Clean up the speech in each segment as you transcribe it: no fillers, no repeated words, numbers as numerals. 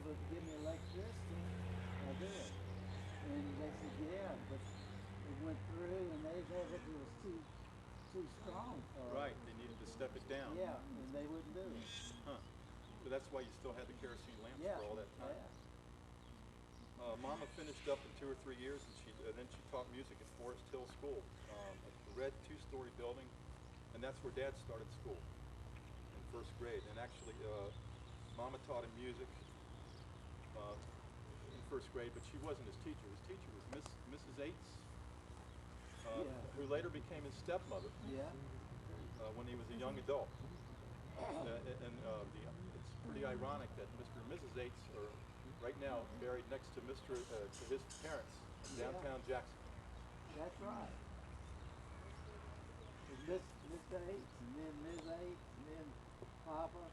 give me electricity, I did. And they said, yeah, but it went through and they said it was too strong for Right, them. they needed to step it down. Yeah, and they wouldn't do it. Huh. So that's why you still had the kerosene lamps Yeah, for all that time. yeah. Mama finished up in 2 or 3 years, and then she taught music at Forest Hill School, a red 2-story building, and that's where Dad started school in first grade. And actually, Mama taught him music in first grade, but she wasn't his teacher. His teacher was Mrs. Aites, Yeah. who later became his stepmother Yeah. when he was a young adult. It's pretty ironic that Mr. and Mrs. Aites are right now buried next to to his parents in downtown Jackson. That's right. And Miss Eight, and then Ms. Eight, and then Papa,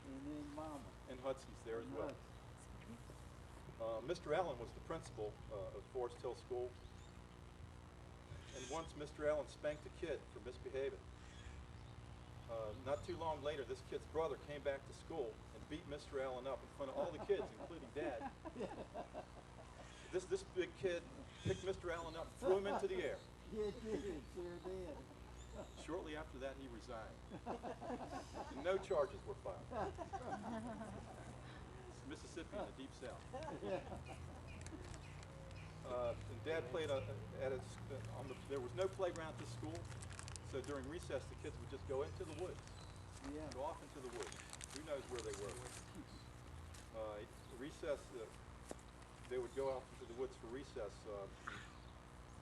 and then Mama. And Hudson's there as And well. Hudson. Mr. Allen was the principal of Forest Hill School, and once Mr. Allen spanked a kid for misbehaving. Not too long later, this kid's brother came back to school and beat Mr. Allen up in front of all the kids, including Dad. This big kid picked Mr. Allen up and threw him into the air. Yeah, it did, sure did. Shortly after that, he resigned. And no charges were filed. It's Mississippi in the Deep South. And Dad played there was no playground at the school, so during recess the kids would just go into the woods, Yeah. go off into the woods. Who knows where they were? Recess, they would go out into the woods for recess.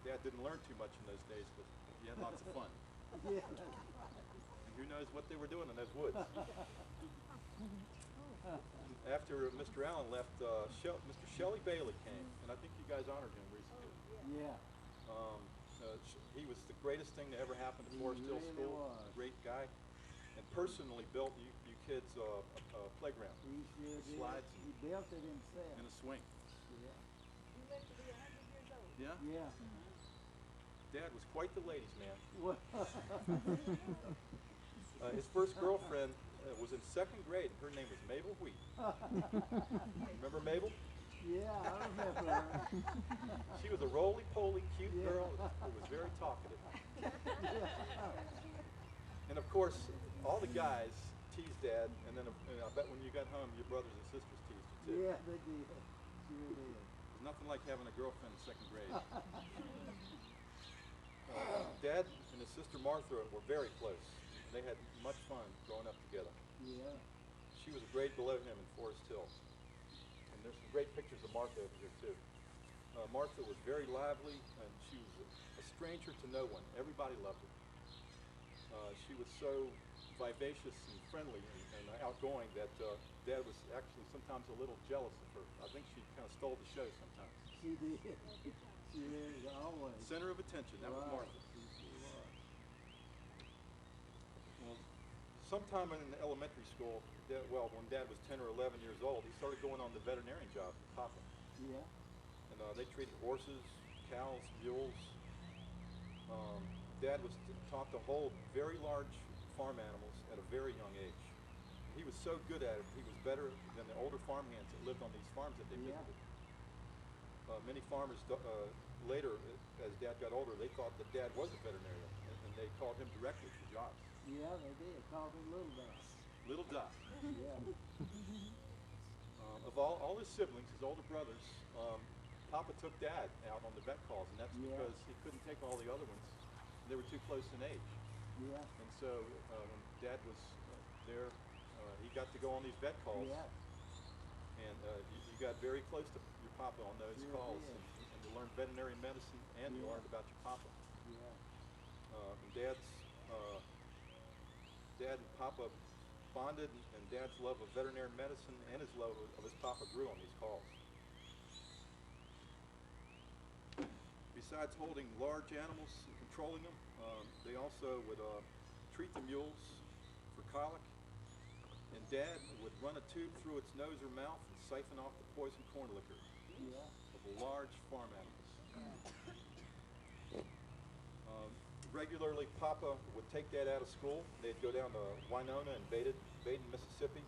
Dad didn't learn too much in those days, but he had lots of fun. Yeah. And who knows what they were doing in those woods? After Mr. Allen left, Mr. Shelley Bailey came, and I think you guys honored him recently. Yeah. He was the greatest thing to ever happen to He Forest Hill really School. was. Great guy, and personally built you kids a playground, He sure did. slides, He built it himself. and a swing. Yeah. You lived to be 100 years old. Yeah. Yeah. Dad was quite the ladies' man. Well, His first girlfriend was in second grade. Her name was Mabel Wheat. Remember Mabel? yeah, I remember her. She was a roly-poly, cute Yeah. girl who was very talkative. And of course, all the guys teased Dad, and then I bet when you got home, your brothers and sisters teased you too. Yeah, they did. Sure did. There's nothing like having a girlfriend in second grade. Dad and his sister Martha were very close. They had much fun growing up together. Yeah. She was a grade below him in Forest Hill. And there's some great pictures of Martha over here too. Martha was very lively, and she was a stranger to no one. Everybody loved her. She was so vivacious and friendly and outgoing that Dad was actually sometimes a little jealous of her. I think she kind of stole the show sometimes. She did. She did, always. Center of attention, that was Right. Martha. She was. Well, sometime in elementary school, when Dad was 10 or 11 years old, he started going on the veterinarian job with Papa. Yeah. And they treated horses, cows, mules. Dad was taught to hold very large farm animals at a very young age. He was so good at it, he was better than the older farmhands that lived on these farms that they Yeah. visited. Many farmers later, as Dad got older, they thought that Dad was a veterinarian, and they called him directly for jobs. Yeah, they did. Called him Little Dog. Little Doc. Yeah. Of all his siblings, his older brothers, Papa took Dad out on the vet calls, and that's Yeah. because he couldn't take all the other ones. They were too close in age. Yeah. And so when Dad was there, he got to go on these vet calls. Yeah. And you got very close to your Papa on those Sure calls, did. and you learned veterinary medicine, and you Yeah. learned about your Papa. Yeah. And Dad and Papa bonded, and Dad's love of veterinary medicine and his love of his Papa grew on these calls. Besides holding large animals and controlling them, they also would treat the mules for colic, and Dad would run a tube through its nose or mouth and siphon off the poison corn liquor Yeah. of the large farm animals. Regularly, Papa would take Dad out of school. They'd go down to Winona and Baden, Mississippi,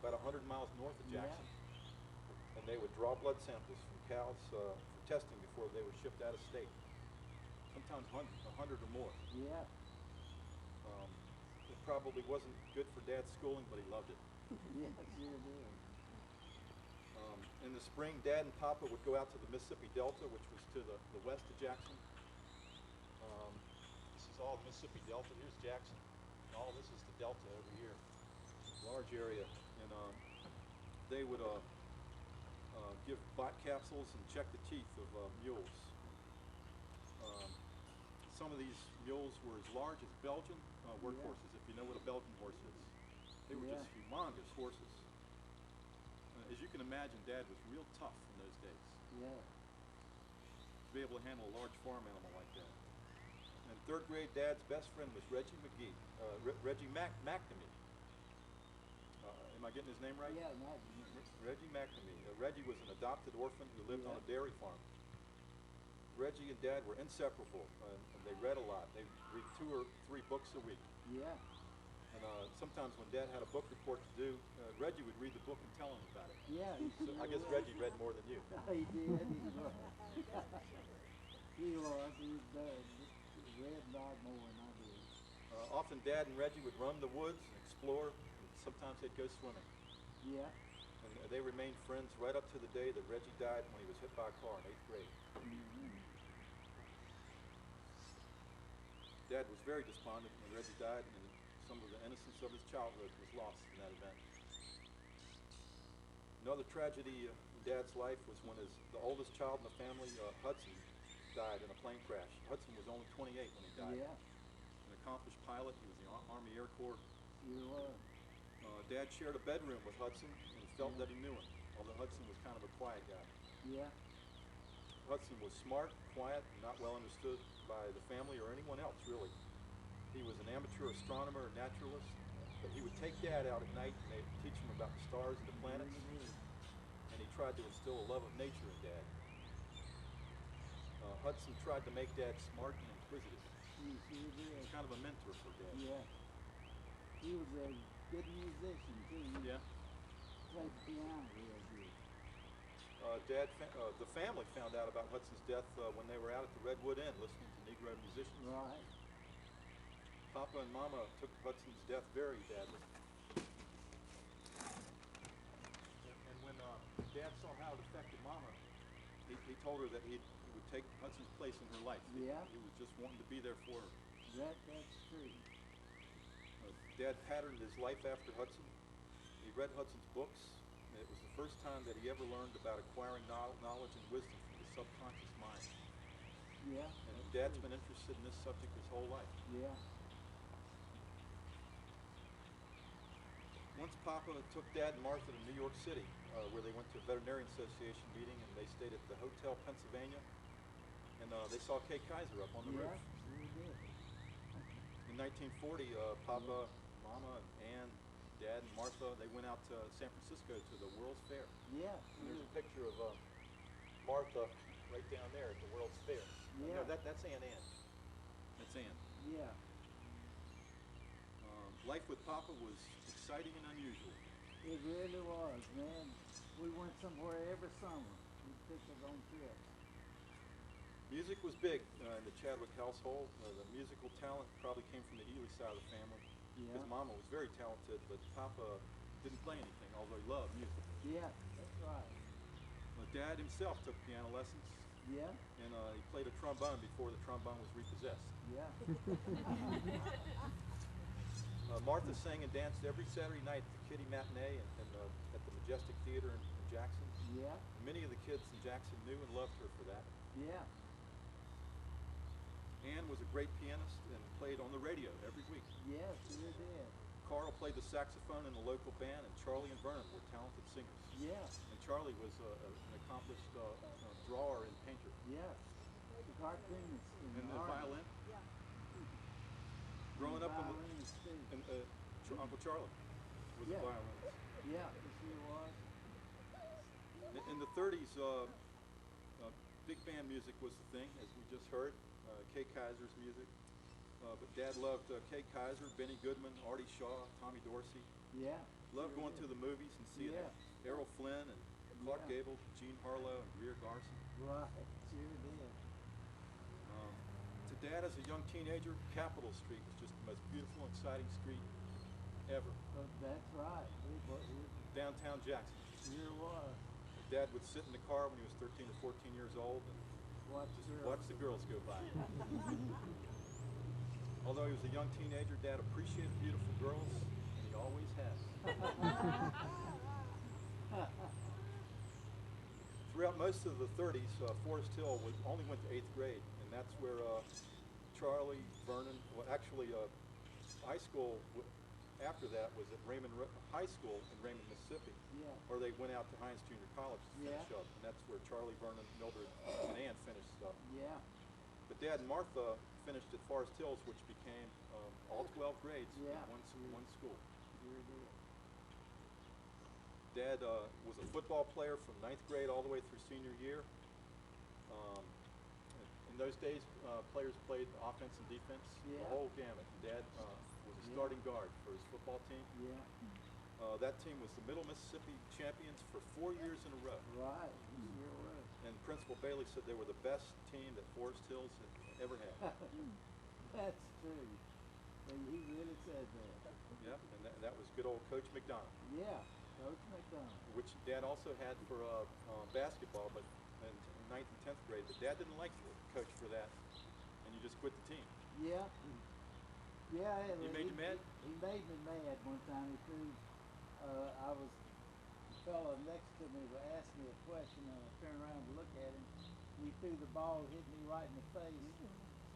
about 100 miles north of Jackson. Yeah. and they would draw blood samples from cows for testing before they were shipped out of state. Sometimes 100 or more. Yeah. It probably wasn't good for Dad's schooling, but he loved it. Yeah, sure did. In the spring, Dad and Papa would go out to the Mississippi Delta, which was to the west of Jackson. This is all the Mississippi Delta. Here's Jackson. And all this is the Delta over here. Large area. And they would give bot capsules and check the teeth of mules. Some of these mules were as large as Belgian workhorses, if you know what a Belgian horse is. They were just humongous horses. As you can imagine, Dad was real tough in those days. Yeah. To be able to handle a large farm animal like that. In third grade, Dad's best friend was Reggie McGee, Reggie McNamee. Am I getting his name right? Yeah, not Reggie McNamee. Reggie was an adopted orphan who lived on a dairy farm. Reggie and Dad were inseparable, and they read a lot. They read 2 or 3 books a week. Yeah. And sometimes when Dad had a book report to do, Reggie would read the book and tell him about it. Yeah. So I guess Reggie read more than you. He did. He was. He was. He did. Read a lot more than I did. Often Dad and Reggie would roam the woods and explore, and sometimes they'd go swimming. Yeah. And they remained friends right up to the day that Reggie died when he was hit by a car in 8th grade. Mm-hmm. Dad was very despondent when Reggie died, and some of the innocence of his childhood was lost in that event. Another tragedy in Dad's life was when the oldest child in the family, Hudson, died in a plane crash. Hudson was only 28 when he died. Yeah. An accomplished pilot. He was in the Army Air Corps. He was. Dad shared a bedroom with Hudson and felt that he knew him, although Hudson was kind of a quiet guy. Yeah. Hudson was smart, quiet, and not well understood by the family or anyone else, really. He was an amateur astronomer and naturalist, but he would take Dad out at night and they'd teach him about the stars and the planets, and he tried to instill a love of nature in Dad. Hudson tried to make Dad smart and inquisitive. He sure He did. was kind of a mentor for Dad. Yeah. He was a good musician, too. He Yeah. played the piano real good. The family found out about Hudson's death when they were out at the Redwood Inn listening to Negro musicians. Right. Papa and Mama took Hudson's death very badly. And when Dad saw how it affected Mama, he told her that he would take Hudson's place in her life. Yeah. He was just wanting to be there for her. That's true. Dad patterned his life after Hudson. He read Hudson's books. And it was the first time that he ever learned about acquiring knowledge and wisdom from the subconscious mind. Yeah. And Dad's been interested in this subject his whole life. Yeah. Once Papa took Dad and Martha to New York City, where they went to a veterinarian association meeting, and they stayed at the Hotel Pennsylvania, and they saw Kay Kaiser up on the roof. Sure did. In 1940, Papa, Mama, Ann, Dad, and Martha, they went out to San Francisco to the World's Fair. Yeah. And there's a picture of Martha right down there at the World's Fair. Yeah. No, that's Aunt Ann. That's Ann. Yeah. Life with Papa was exciting and unusual. It really was, man. We went somewhere every summer. We took us on trips. Music was big in the Chadwick household. The musical talent probably came from the Ely side of the family. Yeah. His mama was very talented, but Papa didn't play anything, although he loved music. Yeah, that's right. Dad himself took piano lessons, Yeah. and he played a trombone before the trombone was repossessed. Yeah. Martha sang and danced every Saturday night at the Kitty Matinee and at the Majestic Theater in Jackson. Yeah. Many of the kids in Jackson knew and loved her for that. Yeah. Ann was a great pianist and played on the radio every week. Yes, sure did. Carl played the saxophone in the local band, and Charlie and Vernon were talented singers. Yeah. And Charlie was an accomplished drawer and painter. Yeah. The cartoonist And the art. violin. Growing up Violinist too. Uncle Charlie was a Yeah. violinist. Yeah, he sure was. In the 30s, big band music was the thing, as we just heard. Kay Kaiser's music. But Dad loved Kay Kaiser, Benny Goodman, Artie Shaw, Tommy Dorsey. Yeah. Loved going to the movies and seeing Yeah. Errol Flynn and Clark Yeah. Gable, Gene Harlow, and Greer Garson. Right, sure did. To Dad, as a young teenager, Capitol Street was just the most beautiful and exciting street ever. But that's right. It Downtown Jackson. sure was. Dad would sit in the car when he was 13 or 14 years old and Watch just girls. watch the girls go by. Although he was a young teenager, Dad appreciated beautiful girls, and he always has. Throughout most of the 30s, Forest Hill only went to 8th grade, and that's where Charlie, Vernon, well, actually, high school after that was at High School in Raymond, Mississippi, Yeah. or they went out to Hines Junior College to finish Yeah. up, and that's where Charlie, Vernon, Mildred, and Ann finished up. Yeah. But Dad and Martha finished at Forest Hills, which became all 12 grades Yeah. in one school. Sure did. Dad was a football player from 9th grade all the way through senior year. In those days, players played offense and defense, the Yeah. whole gamut. Dad was a starting guard for his football team. Yeah. That team was the Middle Mississippi champions for 4 years in a row. Right. It sure was. And Principal Bailey said they were the best team that Forest Hills had ever had. That's true. And he really said that. Yep, and that was good old Coach McDonough, Yeah. Coach McDonald. which Dad also had for basketball, but in 9th and 10th grade. But Dad didn't like the coach for that, and you just quit the team. Yeah. Yeah. He made you mad? He made me mad one time. He threw, the fellow next to me asked me a question, and I turned around to look at him. He threw the ball, hit me right in the face.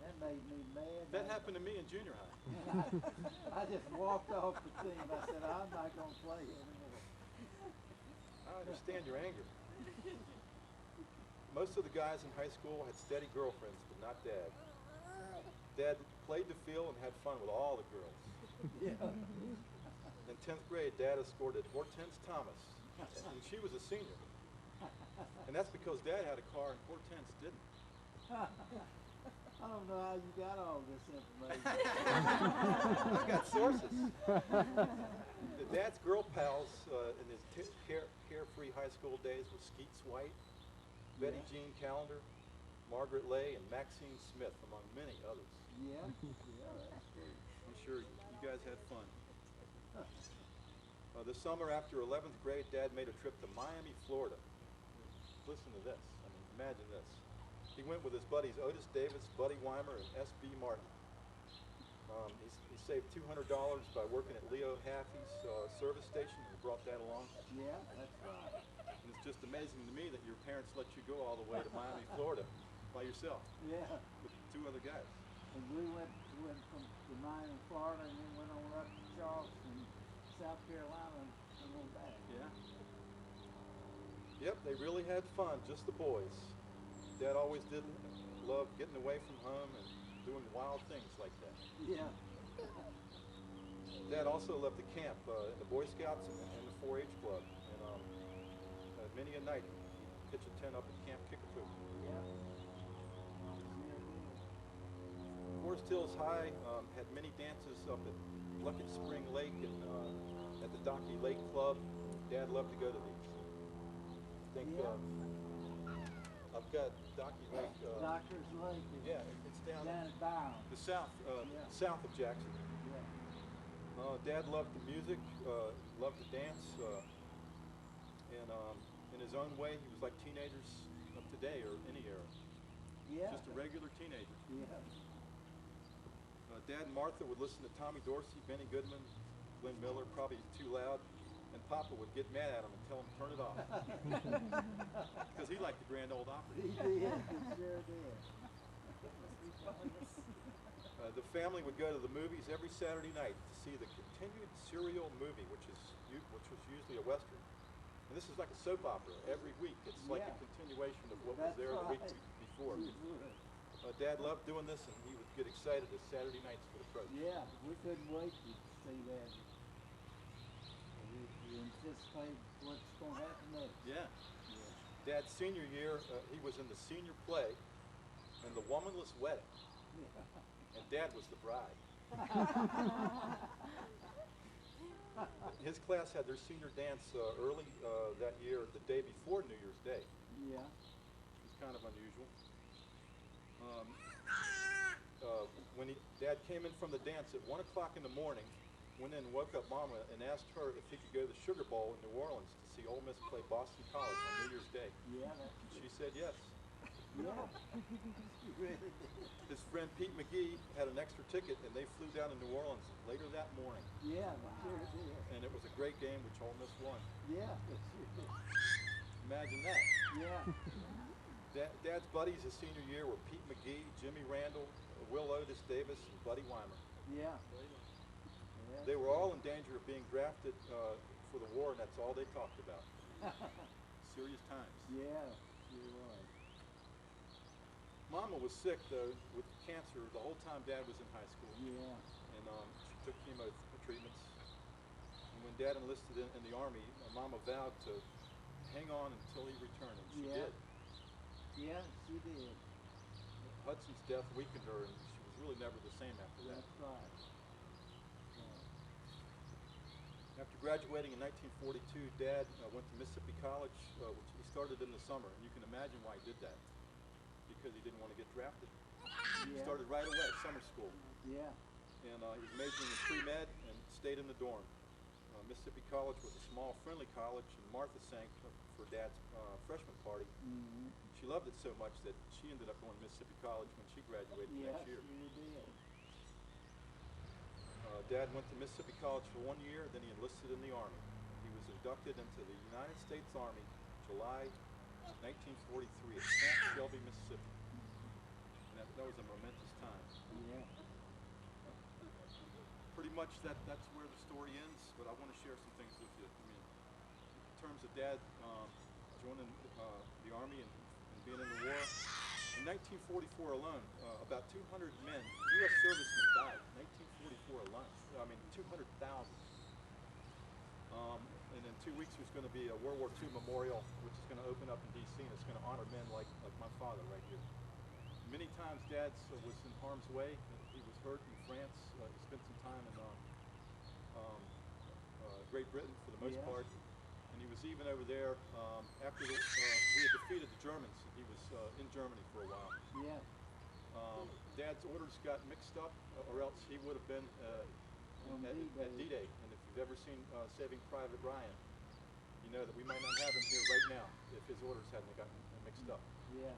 That made me mad. That happened to me in junior high. I just walked off the team. I said, I'm not going to play anymore. I understand your anger. Most of the guys in high school had steady girlfriends, but not Dad. Dad played the field and had fun with all the girls. Yeah. In 10th grade, Dad escorted Hortense Thomas, and she was a senior. And that's because Dad had a car and Hortense didn't. I don't know how you got all this information. I've got sources. Dad's girl pals in his carefree high school days were Skeets White, Betty Yeah. Jean Callender, Margaret Lay, and Maxine Smith, among many others. Yeah. Yeah, that's true. I'm sure you guys had fun. The summer after 11th grade, Dad made a trip to Miami, Florida. Listen to this. I mean, imagine this. He went with his buddies Otis Davis, Buddy Weimer, and S.B. Martin. He saved $200 by working at Leo Haffey's service station, and he brought that along. Yeah, that's right. And it's just amazing to me that your parents let you go all the way to Miami, Florida by yourself Yeah. with 2 other guys. And we went from Miami, Florida, and then went on up to Charleston, South Carolina, and on back. Yeah. Yep, they really had fun, just the boys. Dad always did love getting away from home and doing wild things like that. Yeah. Dad also loved to camp in the Boy Scouts and the 4-H club. And many a night he'd pitch a tent up at Camp Kickapoo. Yeah. Forest Hills High had many dances up at Luckett Spring Lake and at the Docky Lake Club. Dad loved to go to these. I think I've got Docky Lake. Doctor's Lake is Yeah, it's down at Bound. the south of Jackson. Yeah. Dad loved the music, loved to dance, and in his own way, he was like teenagers of today or any era. Yeah. Just a regular teenager. Yeah. Dad and Martha would listen to Tommy Dorsey, Benny Goodman, Glenn Miller, probably too loud, and Papa would get mad at him and tell him to turn it off. Because he liked the Grand Ole Opry. He did. He sure did. The family would go to the movies every Saturday night to see the continued serial movie, which was usually a Western. And this is like a soap opera every week. It's like a Yeah. continuation of what was That's there the week right. before. He would. Dad loved doing this, and he would get excited as Saturday nights would approach. Yeah, we couldn't wait to see that. We anticipate what's going to happen next. Yeah. Yeah. Dad's senior year, he was in the senior play in The Womanless Wedding, and Dad was the bride. his class had their senior dance early that year, the day before New Year's Day. Yeah. It's kind of unusual. Um, when Dad came in from the dance at 1 o'clock in the morning, went in and woke up Mama and asked her if he could go to the Sugar Bowl in New Orleans to see Ole Miss play Boston College on New Year's Day. Yeah, that's She said yes. yeah. You really did. His friend Pete McGee had an extra ticket, and they flew down to New Orleans later that morning. Yeah, they sure did. And it was a great game, which Ole Miss won. Yeah, they sure did. Imagine that. Yeah. Dad's buddies his senior year were Pete McGee, Jimmy Randall, Will Otis Davis, and Buddy Weimer. Yeah. They were all in danger of being drafted for the war, and that's all they talked about. Serious times. Yeah, sure was. Mama was sick, though, with cancer the whole time Dad was in high school. Yeah. And she took chemo treatments. And when Dad enlisted in the Army, Mama vowed to hang on until he returned, and she Yeah. did. Yeah, she did. Hudson's death weakened her, and she was really never the same after that. That's right. After graduating in 1942, Dad went to Mississippi College, which he started in the summer, and you can imagine why he did that, because he didn't want to get drafted. He Yeah. started right away, summer school, Yeah. and he was majoring in pre-med and stayed in the dorm. Mississippi College was a small, friendly college, and Martha sang for Dad's freshman party. Mm-hmm. She loved it so much that she ended up going to Mississippi College when she graduated Yeah, next year. sure did. Dad went to Mississippi College for 1 year, then he enlisted in the Army. He was inducted into the United States Army July 1943 at Camp Shelby, Mississippi. And that was a momentous time. Yeah. Pretty much that's where the story ends, but I want to share some things with you. I mean, in terms of Dad joining the Army and being in the war, in 1944 alone, about 200 men, U.S. servicemen died. 1944 alone. I mean, 200,000. And in 2 weeks there's going to be a World War II memorial, which is going to open up in D.C. and it's going to honor men like my father right here. Many times Dad was in harm's way. He was hurt in France. He spent some time in Great Britain for the most Yeah. part. And he was even over there after we had defeated the Germans. He was in Germany for a while. Yeah. Dad's orders got mixed up, or else he would have been On at D-Day. D-Day. And if you've ever seen Saving Private Ryan, you know that we might not have him here right now if his orders hadn't gotten mixed up. Yeah.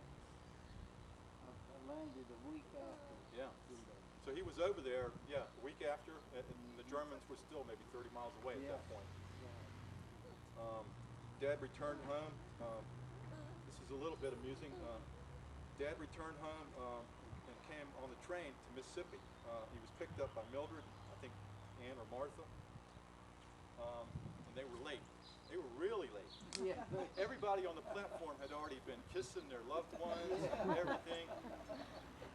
I landed a week after. Yeah. D-Day. So he was over there, a week after, and the Germans were still maybe 30 miles away at Yeah. that point. Yeah. Dad returned home. This is a little bit amusing. Dad returned home and came on the train to Mississippi. He was picked up by Mildred, I think Ann or Martha, and they were late. They were really late. Yeah. Everybody on the platform had already been kissing their loved ones and everything.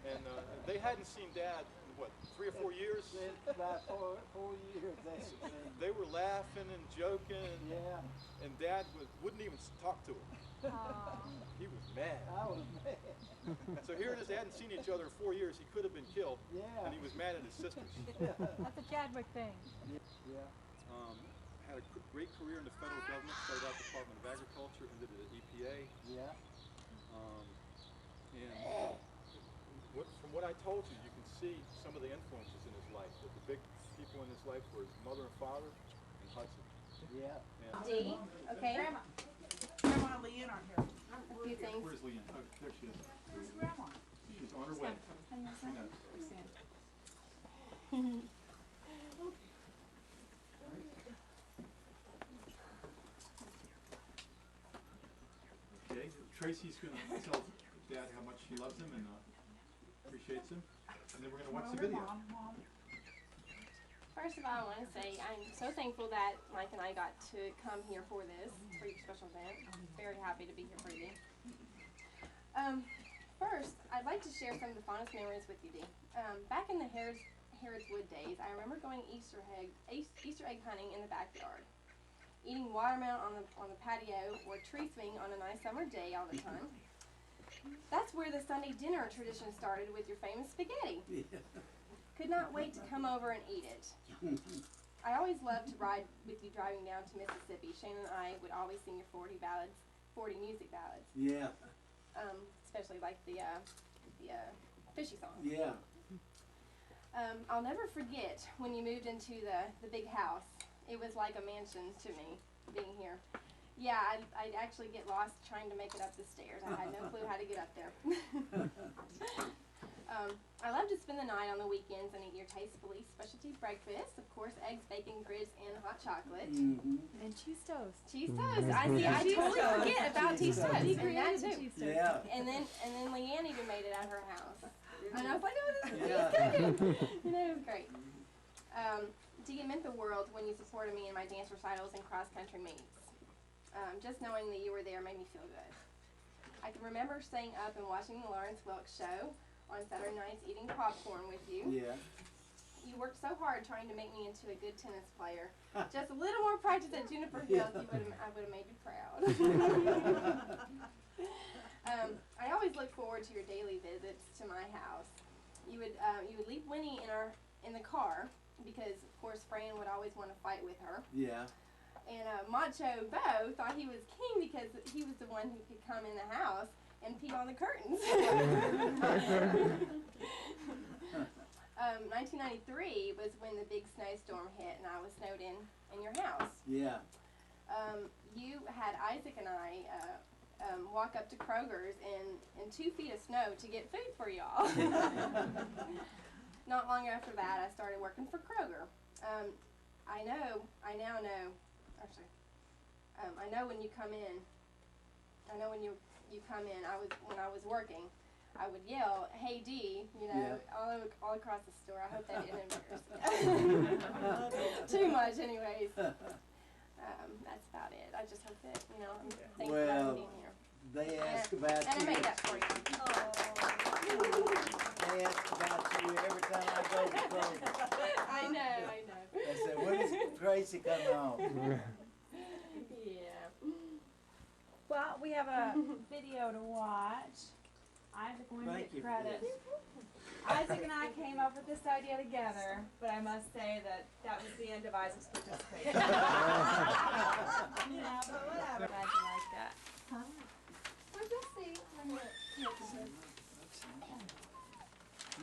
And they hadn't seen Dad in, what, 3 or 4 years? About 4 years they had been. They were laughing and joking, Yeah. and Dad wouldn't even talk to him. He was mad. I was mad. So here it is, they hadn't seen each other in 4 years. He could have been killed, Yeah. and he was mad at his sisters. That's a Chadwick thing. Yeah. Had a great career in the federal government, started out Department of Agriculture, ended at EPA. Yeah. And from what I told you, you can see some of the influences in his life. That the big people in his life were his mother and father and Hudson. Yeah. And D, okay? Grandma and Leanne aren't here. A few things. where's Leanne? Oh, there she is. Where's Grandma? She's on her way. She knows. Okay, Tracy's going to tell Dad how much she loves him and appreciates him, and then we're going to watch the video. Mom. First of all, I want to say I'm so thankful that Mike and I got to come here for this, for your special event. I'm very happy to be here for you. First, I'd like to share some of the fondest memories with you, Dee. Back in the Harrods Wood days, I remember going Easter egg hunting in the backyard, eating watermelon on the patio, or tree swing on a nice summer day all the time. That's where the Sunday dinner tradition started with your famous spaghetti. Could not wait to come over and eat it. I always loved to ride with you driving down to Mississippi. Shane and I would always sing your 40 music ballads, Yeah, especially like the fishy song. yeah. I'll never forget when you moved into the big house. It was like a mansion to me, being here. Yeah, I'd actually get lost trying to make it up the stairs. I had no clue how to get up there. I love to spend the night on the weekends and eat your tastefully specialty breakfast. Of course, eggs, bacon, grits, and hot chocolate. Mm-hmm. And cheese toast. Cheese toast. I totally forget about cheese toast. He And that created the too. cheese toast. Yeah. And then Leanne even made it at her house. And I was like, oh, this is Yeah. cooking. You know, it was great. Dean meant the world when you supported me in my dance recitals and cross-country meets. Just knowing that you were there made me feel good. I can remember staying up and watching the Lawrence Welk show on Saturday nights, eating popcorn with you. Yeah. You worked so hard trying to make me into a good tennis player. Just a little more practice at Juniper Hills, I would have made you proud. I always look forward to your daily visits to my house. You would leave Winnie in the car because, of course, Fran would always want to fight with her. Yeah. And Macho Bo thought he was king because he was the one who could come in the house and pee on the curtains. 1993 was when the big snowstorm hit and I was snowed in your house. Yeah. You had Isaac and I walk up to Kroger's in 2 feet of snow to get food for y'all. Not long after that, I started working for Kroger. I know when you come in. I know when you come in. When I was working, I would yell, "Hey D," you know, all across the store. I hope that didn't embarrass you. Too much, anyways. That's about it. I just hope that I'm thankful for being here. They ask about And I you. made that for you. They ask about you every time I go to Kroger. I know. They say, when is Tracy coming home? Yeah. Well, we have a video to watch. Isaac wanted to Thank you get for credit. this. Isaac and I came up with this idea together, but I must say that was the end of Isaac's participation. But whatever. Glad you like that.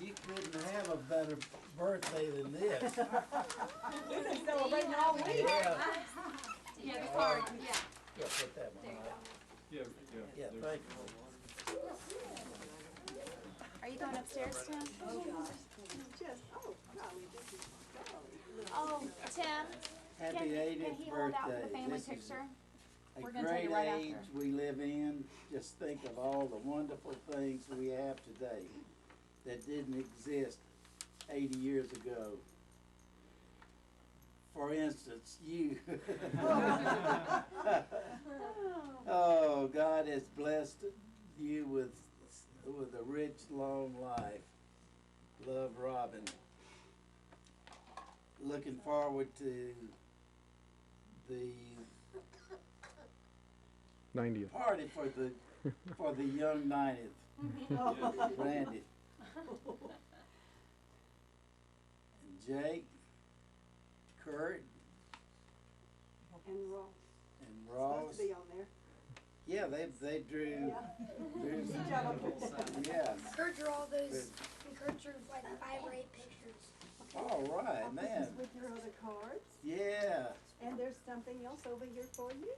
You couldn't have a better birthday than this. We've been celebrating all week. Yeah. Yeah, the card. Yeah. Yeah, put that one on. Yeah, Yeah, thank you. Are you going upstairs, Tim? Oh, Tim, Happy can 80th he hold out for birthday. the family This is picture? a We're gonna take it great right age after. we live in. Just think of all the wonderful things we have today that didn't exist 80 years ago. For instance, you. Oh, God has blessed you with a rich, long life. Love, Robin. Looking forward to the 90th. party for the young 90th. Randy. And Jake, Kurt, And Ross. and Supposed Ross. to be on there. Yeah, they drew some, yeah. Kurt drew all those, and Kurt drew like 5 or 8 pictures. All right, This man. is with your other cards, Yeah. and there's something else over here for you.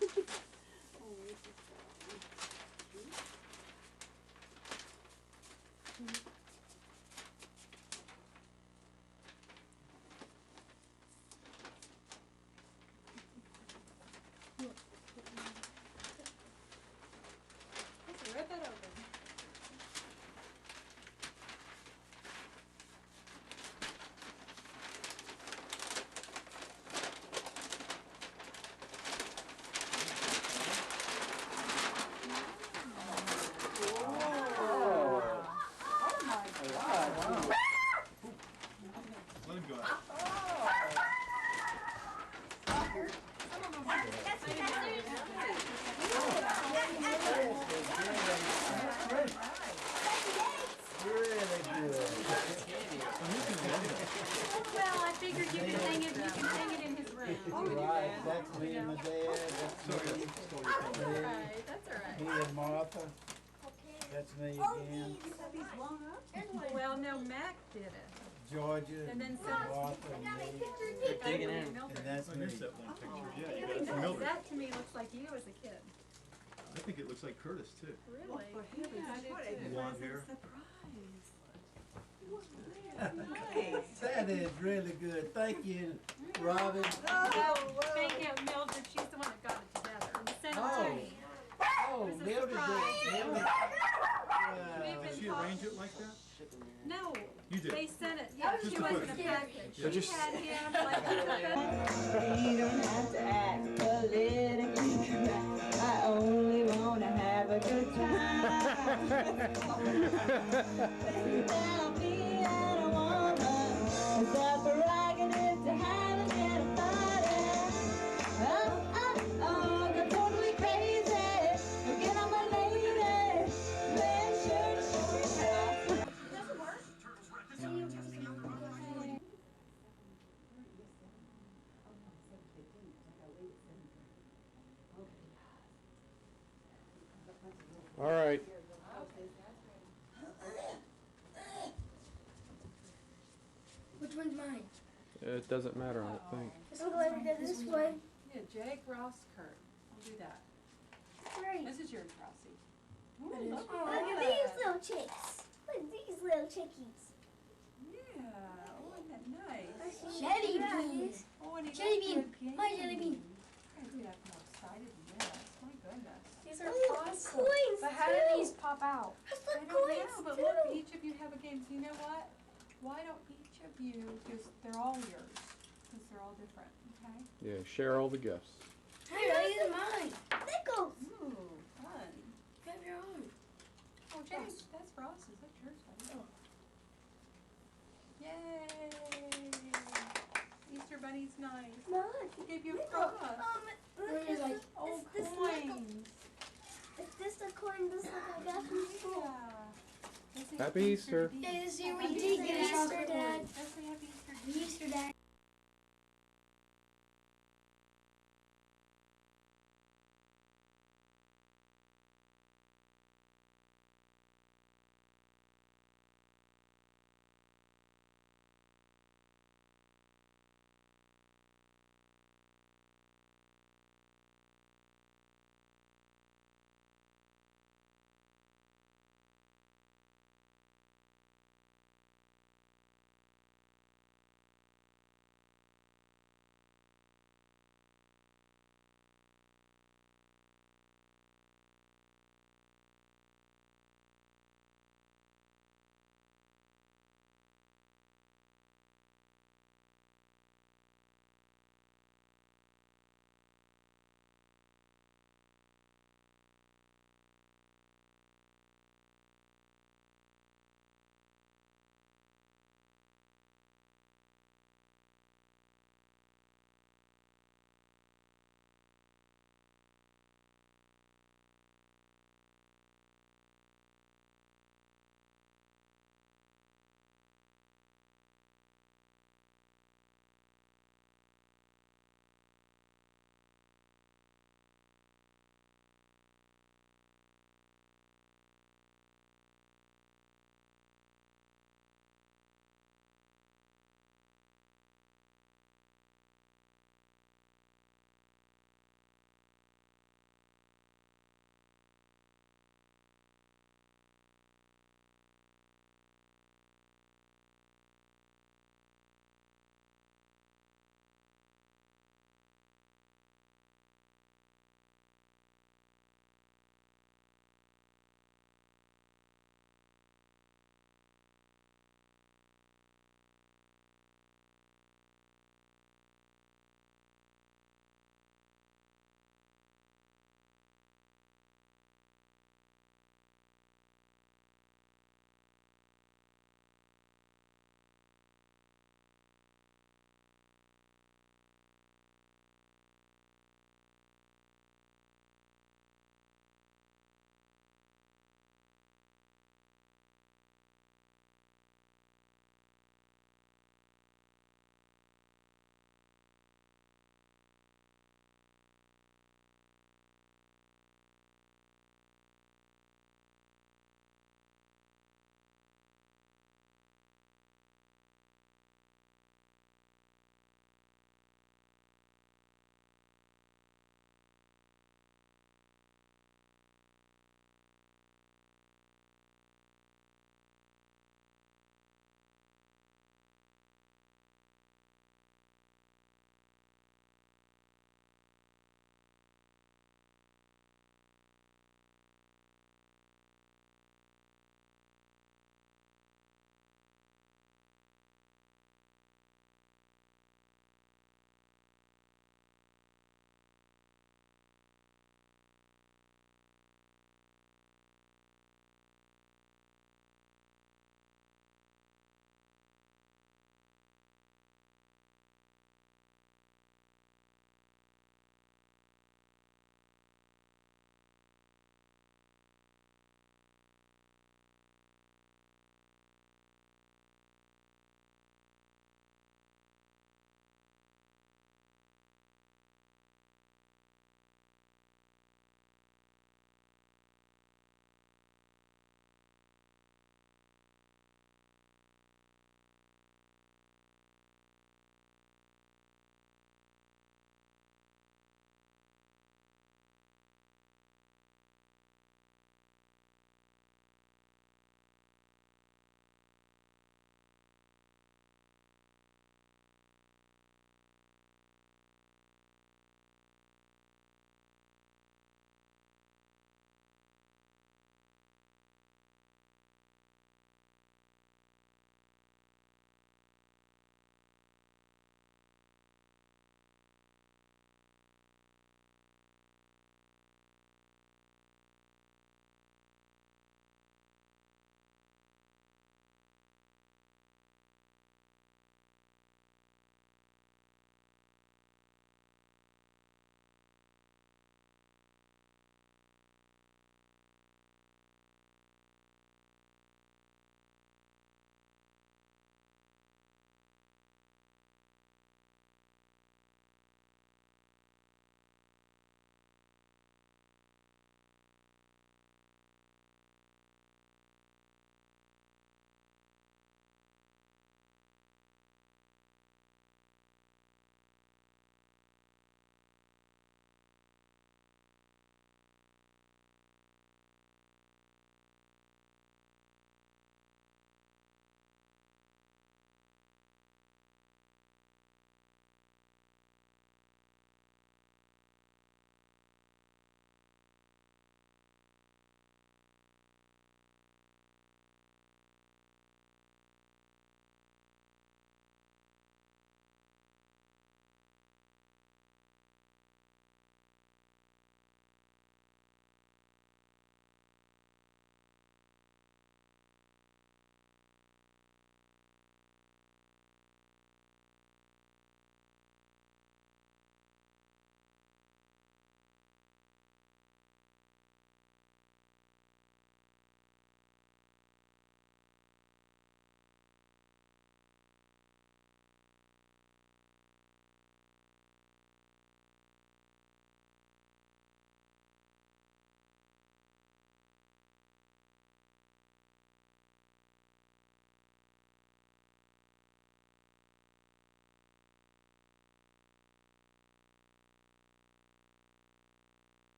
Oh, this is Go ahead. Really good. Well, I figured you could hang it, in his room. Right, that's me and my dad, that's me. That's alright. Me and Martha, that's me again. Well, no, Mac did it. Georgia, And then Martha, and me. Digging in. And that's Oh, me. here's that one picture. Yeah, you got it from Mildred. That to me looks like you as a kid. I think it looks like Curtis too. Really? Yeah, I do too. Blonde hair. That is really good. Thank you, Robin. Thank you, Mildred, she's the one that got it together. And sent it to me. Oh, It was a Mildred did. surprise. Mildred. Did she arrange it like that? No, You did. they sent it, yeah, Just she a wasn't a quick- package. Yeah, She just- had him like, You don't have to act politically correct. I only wanna have a good time. Without me, I don't wanna. It's our prerogative to have a little party. Oh, go totally crazy. Forget I'm a lady. Red shirt, short top. All right. Which one's mine? It doesn't matter, I don't think. This one go over this way. yeah, Jake Ross Kurt, I'll do that. Right. This is yours, Rossi. Oh, look at these little chicks. Look at these little chickies. Yeah, oh, isn't that nice? Jelly beans. Oh, and he Jelly got bean. good game. My jelly bean. I do have more excited than this, my goodness. These Look are at the awesome. coins But how too. do these pop out? That's I the don't coins know, but too. look, each of you have a game, so you know what? Why don't each of you, just, they're all yours, because they're all different, okay? Yeah, share all the gifts. Here, I use mine. Nickels. Ooh, fun. Have your own. Oh, James, that's Ross's, that's yours, buddy. Yay! Easter Bunny's nice. Mine. He gave you a Nickel. cross. There's like Oh, this nickel. coins. Is this the coin this like I got from school? Yeah. Let's say Happy Easter. Yeah, this year we did get Easter, Dad. Let's say happy Easter. Easter, Dad.